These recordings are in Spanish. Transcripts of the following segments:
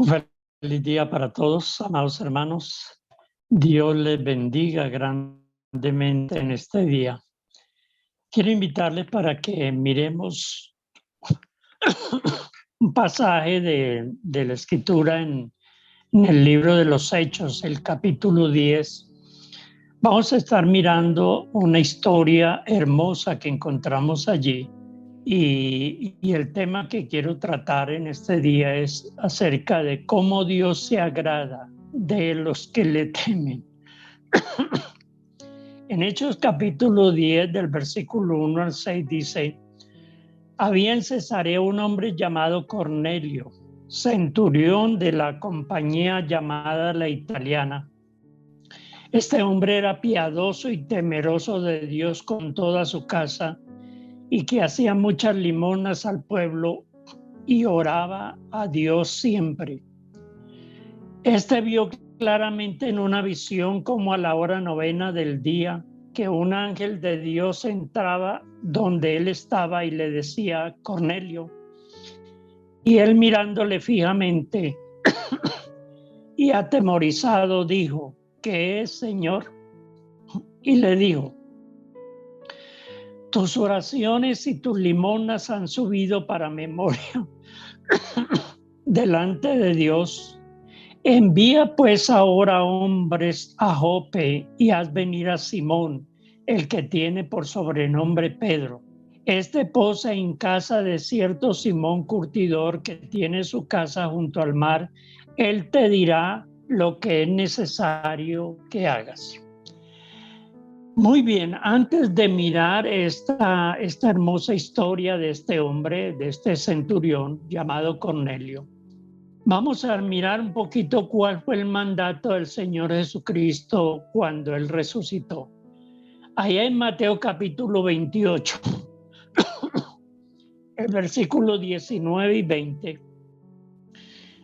Un feliz día para todos, amados hermanos. Dios les bendiga grandemente en este día. Quiero invitarles para que miremos un pasaje de la Escritura en el libro de los Hechos, el capítulo 10. Vamos a estar mirando una historia hermosa que encontramos allí. Y el tema que quiero tratar en este día es acerca de cómo Dios se agrada de los que le temen. En Hechos capítulo 10 del versículo 1 al 6 dice: había en Cesarea un hombre llamado Cornelio, centurión de la compañía llamada la Italiana. Este hombre era piadoso y temeroso de Dios con toda su casa, y que hacía muchas limosnas al pueblo y oraba a Dios siempre. Este vio claramente en una visión, como a la hora 9 del día, que un ángel de Dios entraba donde él estaba y le decía: Cornelio. Y él, mirándole fijamente y atemorizado, dijo: ¿qué es, Señor? Y le dijo: tus oraciones y tus limosnas han subido para memoria delante de Dios. Envía pues ahora hombres a Jope y haz venir a Simón, el que tiene por sobrenombre Pedro. Este posa en casa de cierto Simón curtidor, que tiene su casa junto al mar. Él te dirá lo que es necesario que hagas. Muy bien, antes de mirar esta hermosa historia de este hombre, de este centurión llamado Cornelio, vamos a mirar un poquito cuál fue el mandato del Señor Jesucristo cuando Él resucitó. Allá en Mateo capítulo 28, el versículo 19 y 20,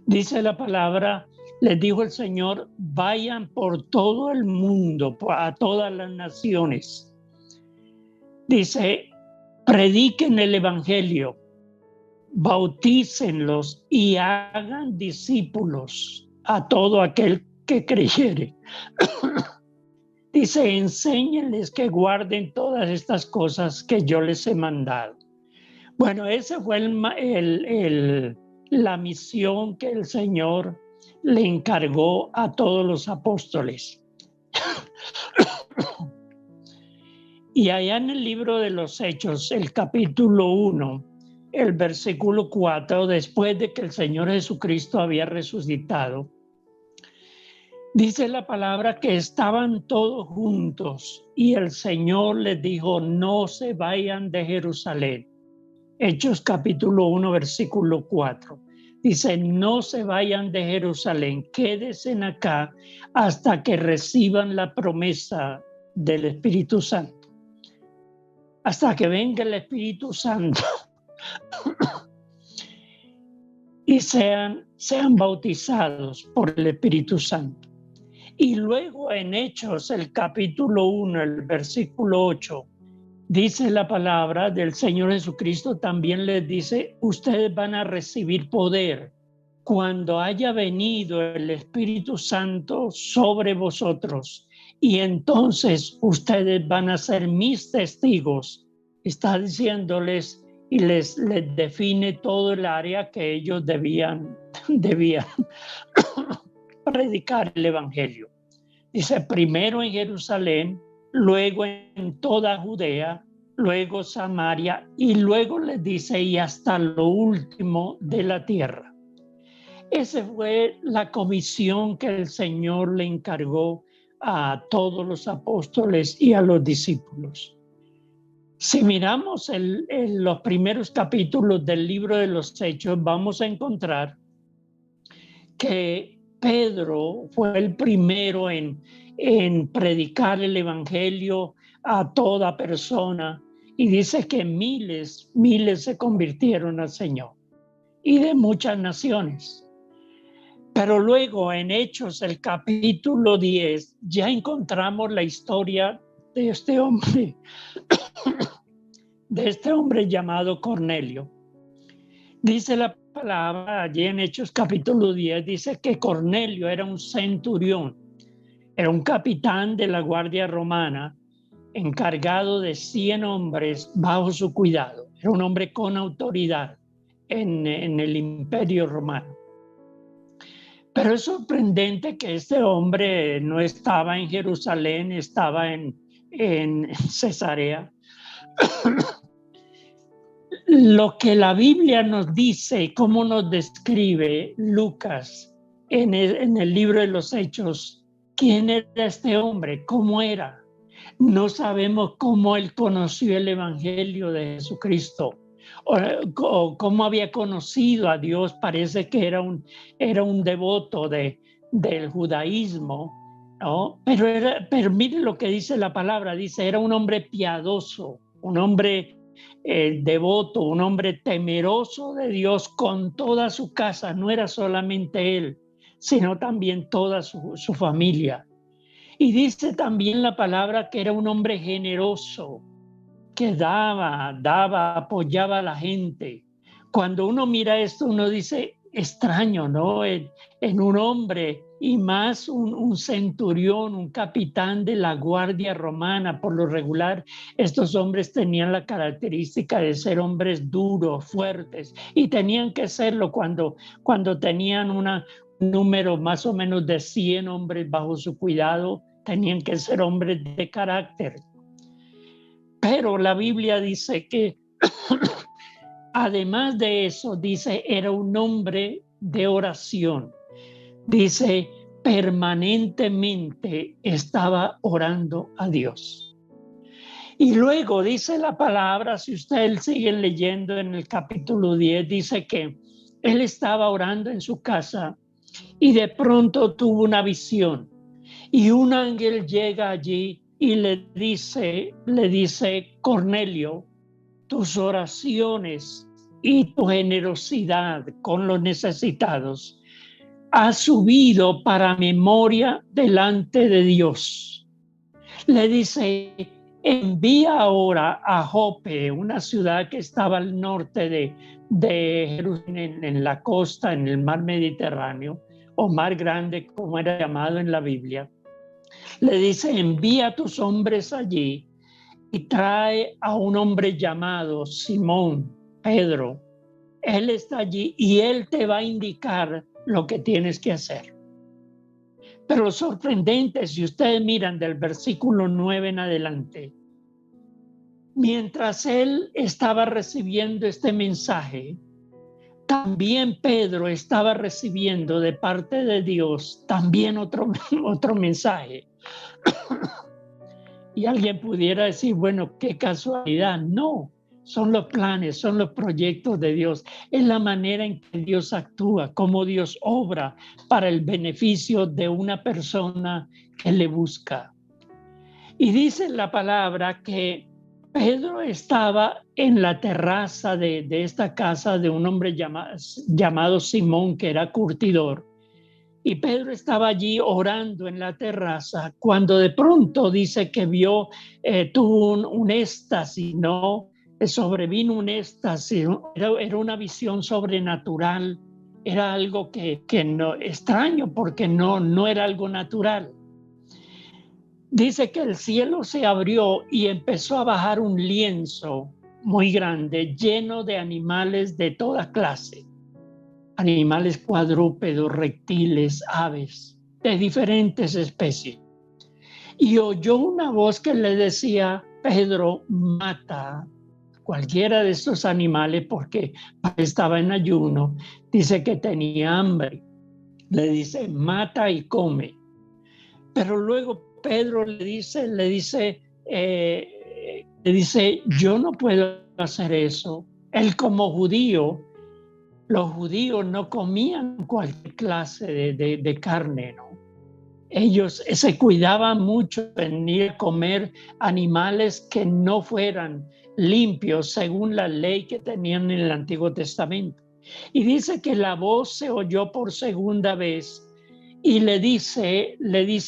dice la palabra: les dijo el Señor, vayan por todo el mundo, a todas las naciones. Dice, prediquen el evangelio, bautícenlos y hagan discípulos a todo aquel que creyere. Dice, enséñenles que guarden todas estas cosas que yo les he mandado. Bueno, esa fue la misión que el Señor le encargó a todos los apóstoles. Y allá en el libro de los Hechos, el capítulo 1, el versículo 4, después de que el Señor Jesucristo había resucitado, dice la palabra que estaban todos juntos y el Señor les dijo: no se vayan de Jerusalén. Hechos capítulo 1, versículo 4. Dice: no se vayan de Jerusalén, quédense acá hasta que reciban la promesa del Espíritu Santo. Hasta que venga el Espíritu Santo y sean bautizados por el Espíritu Santo. Y luego en Hechos, el capítulo 1, el versículo 8, dice la palabra del Señor Jesucristo, también les dice: ustedes van a recibir poder cuando haya venido el Espíritu Santo sobre vosotros, y entonces ustedes van a ser mis testigos. Está diciéndoles y les define todo el área que ellos debían predicar el evangelio. Dice: primero en Jerusalén, luego en toda Judea, luego Samaria, y luego les dice: y hasta lo último de la tierra. Esa fue la comisión que el Señor le encargó a todos los apóstoles y a los discípulos. Si miramos los primeros capítulos del libro de los Hechos, vamos a encontrar que Pedro fue el primero en predicar el evangelio a toda persona, y dice que miles se convirtieron al Señor, y de muchas naciones. Pero luego en Hechos, el capítulo 10, ya encontramos la historia de este hombre llamado Cornelio. Dice la palabra, allí en Hechos capítulo 10, dice que Cornelio era un centurión, era un capitán de la guardia romana, encargado de 100 hombres bajo su cuidado. Era un hombre con autoridad en el imperio romano. Pero es sorprendente que este hombre no estaba en Jerusalén, estaba en Cesarea. Lo que la Biblia nos dice, cómo nos describe Lucas en el libro de los Hechos, quién era este hombre, cómo era. No sabemos cómo él conoció el Evangelio de Jesucristo o cómo había conocido a Dios. Parece que era un devoto del judaísmo, ¿no? Pero mire lo que dice la palabra, dice, era un hombre piadoso, un hombre devoto, un hombre temeroso de Dios con toda su casa. No era solamente él, sino también toda su familia. Y dice también la palabra que era un hombre generoso, que daba, apoyaba a la gente. Cuando uno mira esto, uno dice, extraño, ¿no? En un hombre, y más un centurión, un capitán de la guardia romana. Por lo regular, estos hombres tenían la característica de ser hombres duros, fuertes, y tenían que serlo cuando tenían un número más o menos de 100 hombres bajo su cuidado. Tenían que ser hombres de carácter. Pero la Biblia dice que además de eso, dice, era un hombre de oración. Dice, permanentemente estaba orando a Dios. Y luego dice la palabra, si ustedes siguen leyendo en el capítulo 10, dice que él estaba orando en su casa y de pronto tuvo una visión. Y un ángel llega allí y le dice, Cornelio, tus oraciones y tu generosidad con los necesitados ha subido para memoria delante de Dios. Le dice, envía ahora a Jope, una ciudad que estaba al norte de Jerusalén, en la costa, en el mar Mediterráneo, o mar grande, como era llamado en la Biblia. Le dice, envía a tus hombres allí y trae a un hombre llamado Simón, Pedro. Él está allí y él te va a indicar lo que tienes que hacer. Pero lo sorprendente, si ustedes miran del versículo 9 en adelante, mientras él estaba recibiendo este mensaje, también Pedro estaba recibiendo de parte de Dios también otro mensaje. Y alguien pudiera decir, bueno, qué casualidad. No, son los planes, son los proyectos de Dios. Es la manera en que Dios actúa, cómo Dios obra para el beneficio de una persona que le busca. Y dice la palabra que Pedro estaba en la terraza de esta casa de un hombre llamado Simón, que era curtidor. Y Pedro estaba allí orando en la terraza cuando de pronto dice que vio, tuvo un éxtasis, ¿no? Sobrevino un éxtasis, era una visión sobrenatural, era algo que no, extraño porque no era algo natural. Dice que el cielo se abrió y empezó a bajar un lienzo muy grande, lleno de animales de toda clase. Animales cuadrúpedos, reptiles, aves, de diferentes especies. Y oyó una voz que le decía, Pedro, mata cualquiera de estos animales porque estaba en ayuno. Dice que tenía hambre. Le dice, mata y come. Pero luego Pedro le dice, yo no puedo hacer eso. Él como judío, los judíos no comían cualquier clase de carne, ¿no? Ellos se cuidaban mucho en ir a comer animales que no fueran limpios según la ley que tenían en el Antiguo Testamento. Y dice que la voz se oyó por segunda vez y le dice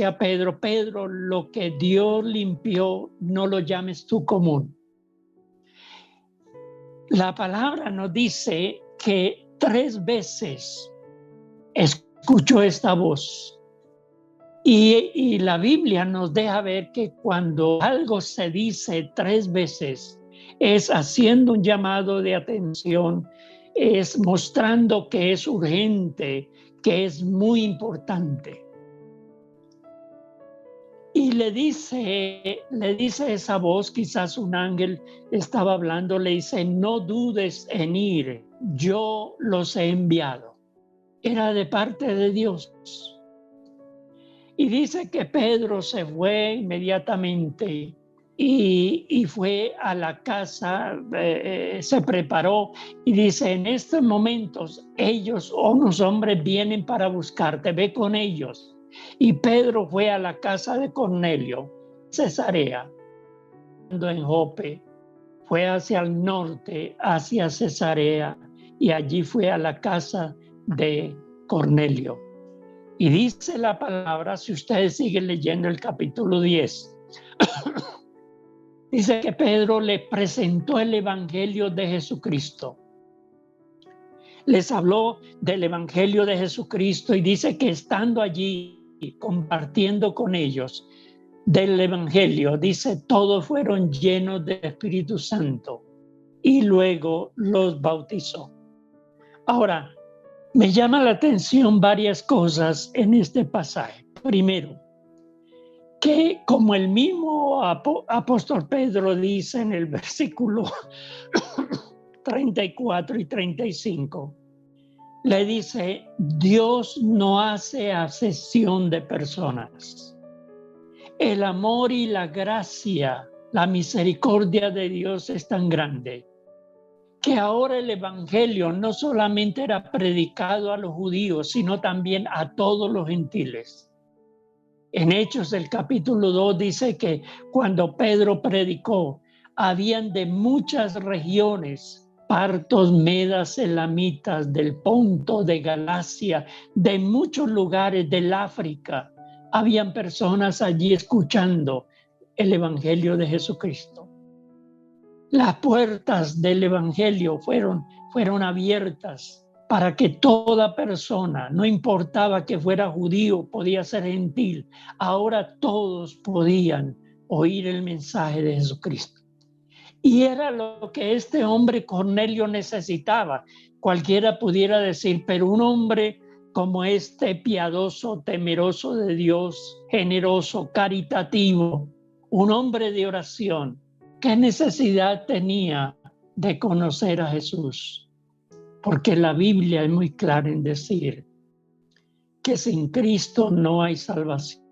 a Pedro, Pedro, lo que Dios limpió, no lo llames tú común. La palabra nos dice que 3 veces escuchó esta voz. Y la Biblia nos deja ver que cuando algo se dice 3 veces, es haciendo un llamado de atención, es mostrando que es urgente, que es muy importante. Y le dice esa voz, quizás un ángel estaba hablando, le dice: no dudes en ir, yo los he enviado. Era de parte de Dios. Y dice que Pedro se fue inmediatamente y fue a la casa, se preparó y dice: en estos momentos ellos, unos hombres, vienen para buscarte, ve con ellos. Y Pedro fue a la casa de Cornelio, Cesarea, en Jope, fue hacia el norte, hacia Cesarea, y allí fue a la casa de Cornelio. Y dice la palabra, si ustedes siguen leyendo el capítulo 10, dice que Pedro le presentó el evangelio de Jesucristo. Les habló del evangelio de Jesucristo y dice que estando allí compartiendo con ellos del evangelio, dice, todos fueron llenos del Espíritu Santo y luego los bautizó. Ahora, me llama la atención varias cosas en este pasaje. Primero, que como el mismo apóstol Pedro dice en el versículo 34 y 35, le dice: Dios no hace acepción de personas. El amor y la gracia, la misericordia de Dios es tan grande que ahora el evangelio no solamente era predicado a los judíos, sino también a todos los gentiles. En Hechos del capítulo 2 dice que cuando Pedro predicó, habían de muchas regiones, partos, medas, elamitas, del Ponto, de Galacia, de muchos lugares del África. Habían personas allí escuchando el evangelio de Jesucristo. Las puertas del evangelio fueron abiertas para que toda persona, no importaba que fuera judío, podía ser gentil, ahora todos podían oír el mensaje de Jesucristo. Y era lo que este hombre Cornelio necesitaba. Cualquiera pudiera decir, pero un hombre como este, piadoso, temeroso de Dios, generoso, caritativo, un hombre de oración, ¿qué necesidad tenía de conocer a Jesús? Porque la Biblia es muy clara en decir que sin Cristo no hay salvación,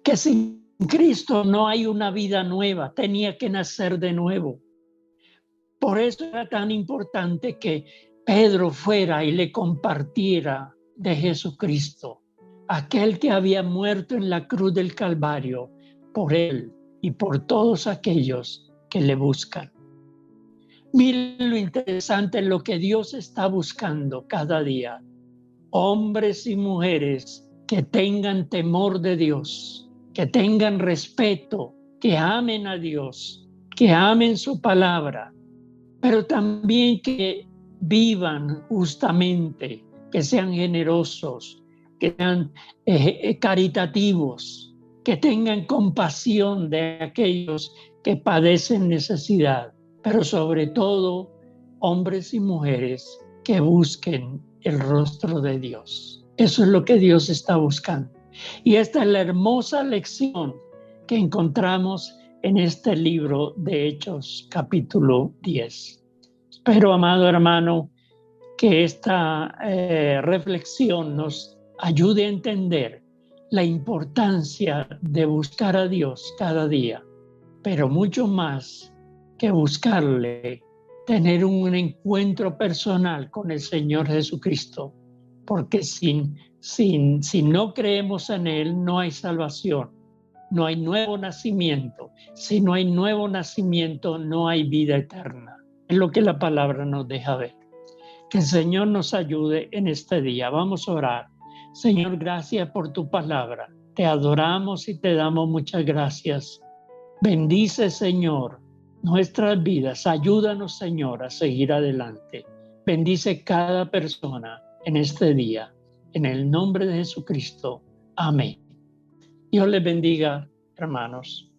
que sin Cristo no hay una vida nueva, tenía que nacer de nuevo. Por eso era tan importante que Pedro fuera y le compartiera de Jesucristo, aquel que había muerto en la cruz del Calvario por él y por todos aquellos que le buscan. Miren lo interesante, lo que Dios está buscando cada día. Hombres y mujeres que tengan temor de Dios, que tengan respeto, que amen a Dios, que amen su palabra, pero también que vivan justamente, que sean generosos, que sean caritativos, que tengan compasión de aquellos que padecen necesidad, pero sobre todo hombres y mujeres que busquen el rostro de Dios. Eso es lo que Dios está buscando. Y esta es la hermosa lección que encontramos en este libro de Hechos, capítulo 10. Espero, amado hermano, que esta reflexión nos ayude a entender la importancia de buscar a Dios cada día, pero mucho más que buscarle, tener un encuentro personal con el Señor Jesucristo, porque si no creemos en Él, no hay salvación. No hay nuevo nacimiento. Si no hay nuevo nacimiento, no hay vida eterna. Es lo que la palabra nos deja ver. Que el Señor nos ayude en este día. Vamos a orar. Señor, gracias por tu palabra. Te adoramos y te damos muchas gracias. Bendice, Señor, nuestras vidas. Ayúdanos, Señor, a seguir adelante. Bendice cada persona en este día. En el nombre de Jesucristo. Amén. Dios les bendiga, hermanos.